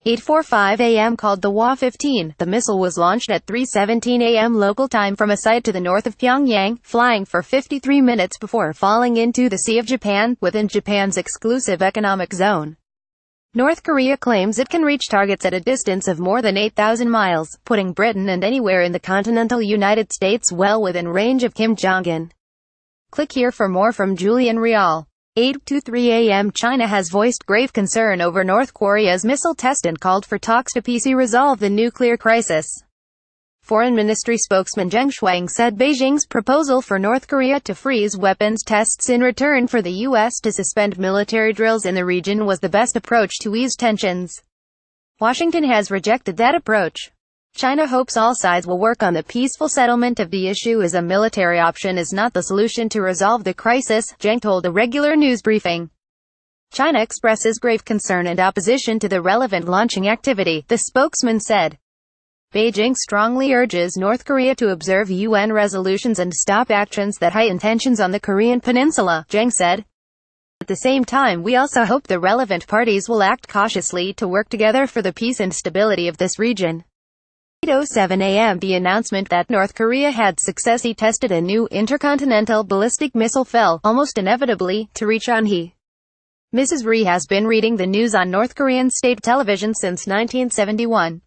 8:45 a.m. called the Hua-15. The missile was launched at 3:17 a.m. local time from a site to the north of Pyongyang, flying for 53 minutes before falling into the Sea of Japan, within Japan's exclusive economic zone. North Korea claims it can reach targets at a distance of more than 8,000 miles, putting Britain and anywhere in the continental United States well within range of Kim Jong-un. Click here for more from Julian Rial. 8:23 a.m. China has voiced grave concern over North Korea's missile test and called for talks to peacefully resolve the nuclear crisis. Foreign Ministry spokesman Zheng Shuang said Beijing's proposal for North Korea to freeze weapons tests in return for the U.S. to suspend military drills in the region was the best approach to ease tensions. Washington has rejected that approach. China hopes all sides will work on the peaceful settlement of the issue as a military option is not the solution to resolve the crisis, Zheng told a regular news briefing. China expresses grave concern and opposition to the relevant launching activity, the spokesman said. Beijing strongly urges North Korea to observe UN resolutions and stop actions that heighten tensions on the Korean peninsula, Zheng said. At the same time, we also hope the relevant parties will act cautiously to work together for the peace and stability of this region. 8:07 a.m. The announcement that North Korea had successfully tested a new intercontinental ballistic missile fell, almost inevitably, to reach Anhui. Mrs. Ri has been reading the news on North Korean state television since 1971.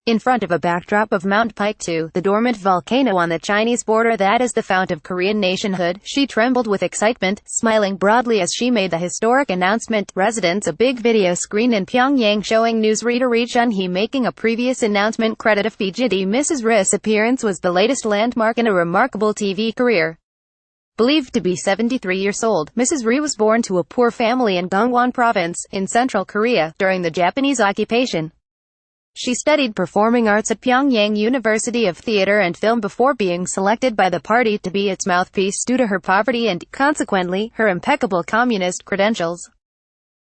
In front of a backdrop of Mount Paektu, the dormant volcano on the Chinese border that is the fount of Korean nationhood, she trembled with excitement, smiling broadly as she made the historic announcement. Residents a big video screen in Pyongyang showing newsreader Ri Chun-hee making a previous announcement credit a fugity Mrs. Ri's appearance was the latest landmark in a remarkable TV career. Believed to be 73 years old, Mrs. Ri was born to a poor family in Gangwon Province, in Central Korea, during the Japanese occupation. She studied performing arts at Pyongyang University of Theatre and Film before being selected by the party to be its mouthpiece due to her poverty and, consequently, her impeccable communist credentials.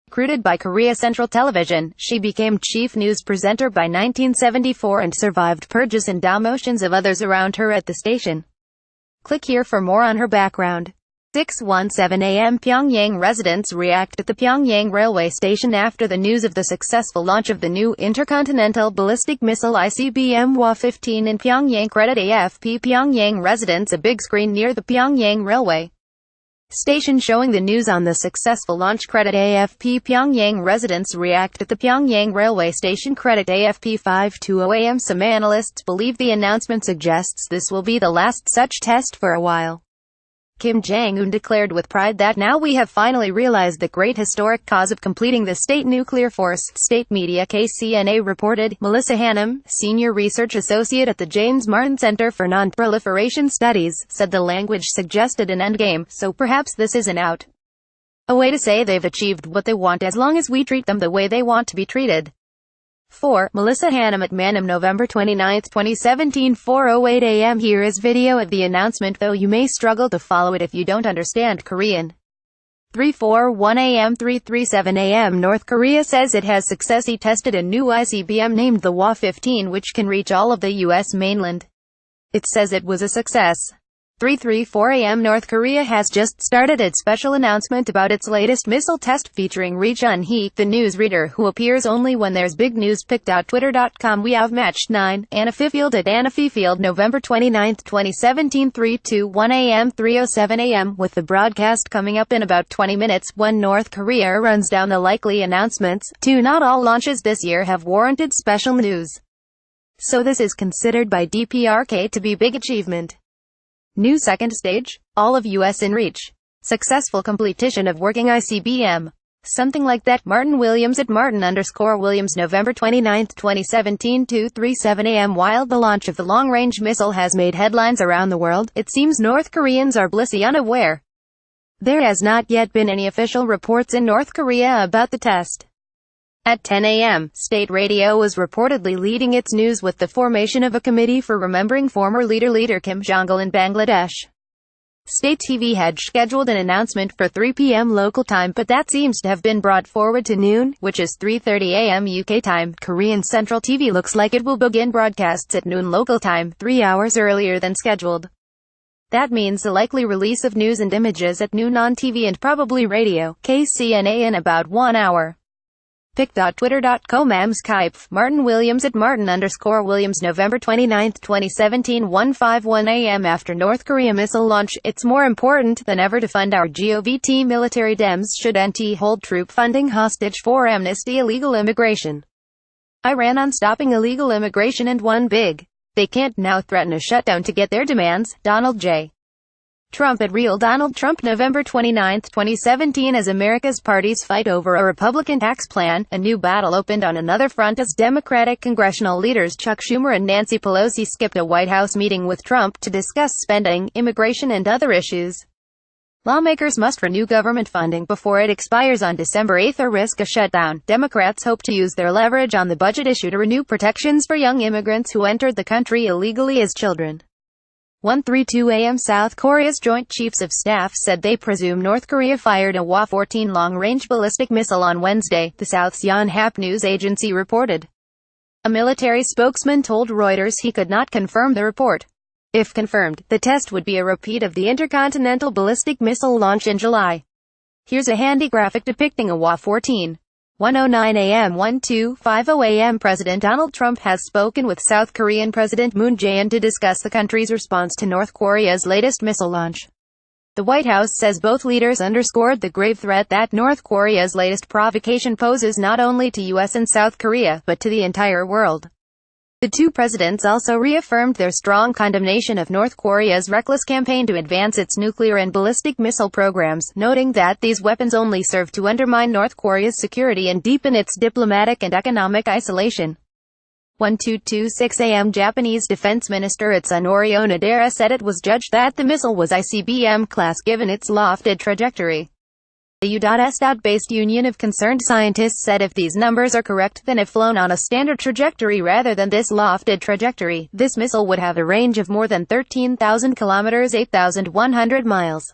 Recruited by Korea Central Television, she became chief news presenter by 1974 and survived purges and demotions of others around her at the station. Click here for more on her background. 6:17 a.m. Pyongyang residents react at the Pyongyang railway station after the news of the successful launch of the new intercontinental ballistic missile ICBM Hua-15 in Pyongyang. Credit AFP Pyongyang residents a big screen near the Pyongyang railway station showing the news on the successful launch. Credit AFP Pyongyang residents react at the Pyongyang railway station. Credit AFP 5:20 a.m. Some analysts believe the announcement suggests this will be the last such test for a while. Kim Jong-un declared with pride that now we have finally realized the great historic cause of completing the state nuclear force, state media KCNA reported. Melissa Hannum, senior research associate at the James Martin Center for Non-Proliferation Studies, said the language suggested an endgame, so perhaps this isn't out. A way to say they've achieved what they want as long as we treat them the way they want to be treated. 4. Melissa Hannum at Manam November 29, 2017 4:08 a.m. Here is video of the announcement though you may struggle to follow it if you don't understand Korean. 3:41 a.m. 3:37 a.m. North Korea says it has successfully tested a new ICBM named the Hua-15 which can reach all of the U.S. mainland. It says it was a success. 3:34 a.m. North Korea has just started its special announcement about its latest missile test featuring Ri Chun-hee, the newsreader who appears only when there's big news. Pic.twitter.com We have matched 9. Anna Fifield at Anna Fifield November 29, 2017 3:21 a.m. 3:07 a.m. With the broadcast coming up in about 20 minutes, when North Korea runs down the likely announcements. 2. Not all launches this year have warranted special news. So this is considered by DPRK to be big achievement. New second stage, all of US in reach. Successful completion of working ICBM. Something like that. Martin Williams at Martin_Williams November 29, 2017 2:37 a.m. While the launch of the long-range missile has made headlines around the world, it seems North Koreans are blissfully unaware. There has not yet been any official reports in North Korea about the test. At 10 a.m., state radio was reportedly leading its news with the formation of a committee for remembering former leader Kim Jong-il in Bangladesh. State TV had scheduled an announcement for 3 p.m. local time, but that seems to have been brought forward to noon, which is 3:30 a.m. UK time. Korean Central TV looks like it will begin broadcasts at noon local time, 3 hours earlier than scheduled. That means the likely release of news and images at noon on TV and probably radio, KCNA in about 1 hour. pic.twitter.com Skype Martin Williams at Martin_Williams November 29, 2017 1:51 a.m. After North Korea missile launch, it's more important than ever to fund our GOVT military. Dems should NT hold troop funding hostage for amnesty illegal immigration. Iran on stopping illegal immigration and one big. They can't now threaten a shutdown to get their demands. Donald J. Trump at Real Donald Trump November 29, 2017 As America's parties fight over a Republican tax plan, a new battle opened on another front as Democratic congressional leaders Chuck Schumer and Nancy Pelosi skipped a White House meeting with Trump to discuss spending, immigration and other issues. Lawmakers must renew government funding before it expires on December 8 or risk a shutdown. Democrats hope to use their leverage on the budget issue to renew protections for young immigrants who entered the country illegally as children. 1:32 a.m. South Korea's Joint Chiefs of Staff said they presume North Korea fired a Hwa-14 long-range ballistic missile on Wednesday, the South's Yonhap news agency reported. A military spokesman told Reuters he could not confirm the report. If confirmed, the test would be a repeat of the intercontinental ballistic missile launch in July. Here's a handy graphic depicting a Hwa-14. 1:09 a.m. 12:50 a.m. President Donald Trump has spoken with South Korean President Moon Jae-in to discuss the country's response to North Korea's latest missile launch. The White House says both leaders underscored the grave threat that North Korea's latest provocation poses not only to U.S. and South Korea, but to the entire world. The two presidents also reaffirmed their strong condemnation of North Korea's reckless campaign to advance its nuclear and ballistic missile programs, noting that these weapons only serve to undermine North Korea's security and deepen its diplomatic and economic isolation. 1:26 a.m. Japanese Defense Minister Itsunori Onodera said it was judged that the missile was ICBM class given its lofted trajectory. The U.S.-based Union of Concerned Scientists said if these numbers are correct, then if flown on a standard trajectory rather than this lofted trajectory, this missile would have a range of more than 13,000 kilometers 8,100 miles.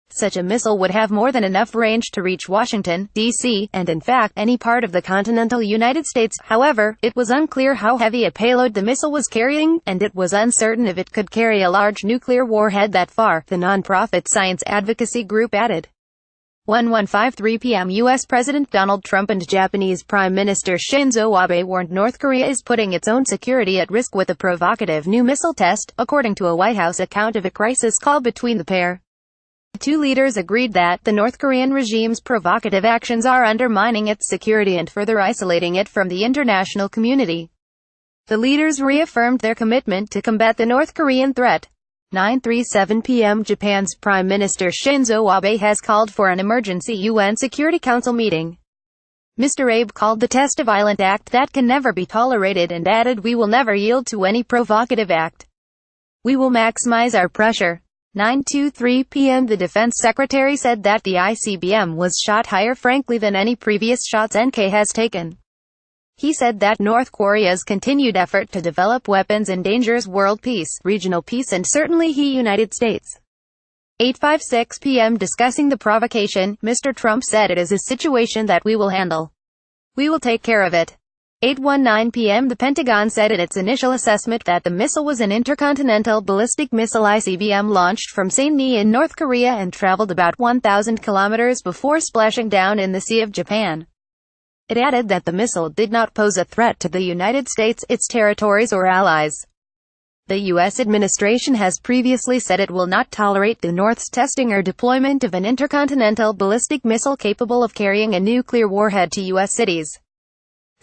Such a missile would have more than enough range to reach Washington, D.C., and in fact, any part of the continental United States. However, it was unclear how heavy a payload the missile was carrying, and it was uncertain if it could carry a large nuclear warhead that far, the non-profit science advocacy group added. 1:53 p.m. U.S. President Donald Trump and Japanese Prime Minister Shinzo Abe warned North Korea is putting its own security at risk with a provocative new missile test, according to a White House account of a crisis call between the pair. The two leaders agreed that the North Korean regime's provocative actions are undermining its security and further isolating it from the international community. The leaders reaffirmed their commitment to combat the North Korean threat. 9:37 p.m. Japan's Prime Minister Shinzo Abe has called for an emergency UN Security Council meeting. Mr. Abe called the test a violent act that can never be tolerated and added, "We will never yield to any provocative act. We will maximize our pressure." 9:23 p.m. The Defense Secretary said that the ICBM was shot higher frankly than any previous shots NK has taken. He said that North Korea's continued effort to develop weapons endangers world peace, regional peace and certainly United States. 8:56 p.m. Discussing the provocation, Mr. Trump said it is a situation that we will handle. We will take care of it. 8:19 p.m. The Pentagon said in its initial assessment that the missile was an intercontinental ballistic missile ICBM launched from Saini in North Korea and traveled about 1,000 kilometers before splashing down in the Sea of Japan. It added that the missile did not pose a threat to the United States, its territories or allies. The U.S. administration has previously said it will not tolerate the North's testing or deployment of an intercontinental ballistic missile capable of carrying a nuclear warhead to U.S. cities.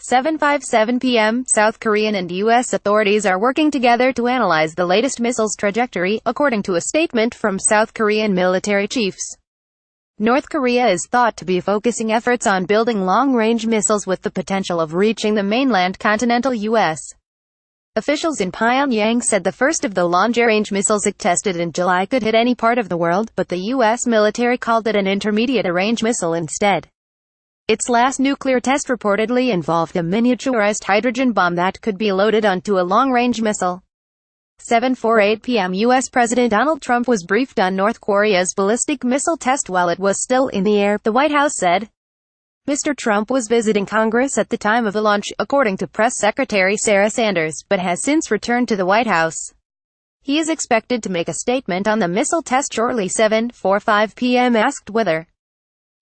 7:57 p.m. South Korean and U.S. authorities are working together to analyze the latest missile's trajectory, according to a statement from South Korean military chiefs. North Korea is thought to be focusing efforts on building long-range missiles with the potential of reaching the mainland continental U.S. Officials in Pyongyang said the first of the long-range missiles it tested in July could hit any part of the world, but the U.S. military called it an intermediate-range missile instead. Its last nuclear test reportedly involved a miniaturized hydrogen bomb that could be loaded onto a long-range missile. 7:48 p.m. U.S. President Donald Trump was briefed on North Korea's ballistic missile test while it was still in the air, the White House said. Mr. Trump was visiting Congress at the time of the launch, according to Press Secretary Sarah Sanders, but has since returned to the White House. He is expected to make a statement on the missile test shortly. 7:45 p.m. Asked whether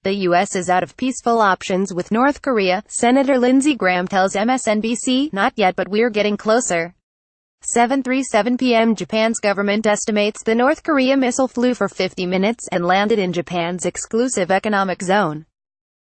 The U.S. is out of peaceful options with North Korea, Senator Lindsey Graham tells MSNBC. Not yet, but we're getting closer. 7:37 p.m. Japan's government estimates the North Korea missile flew for 50 minutes and landed in Japan's exclusive economic zone.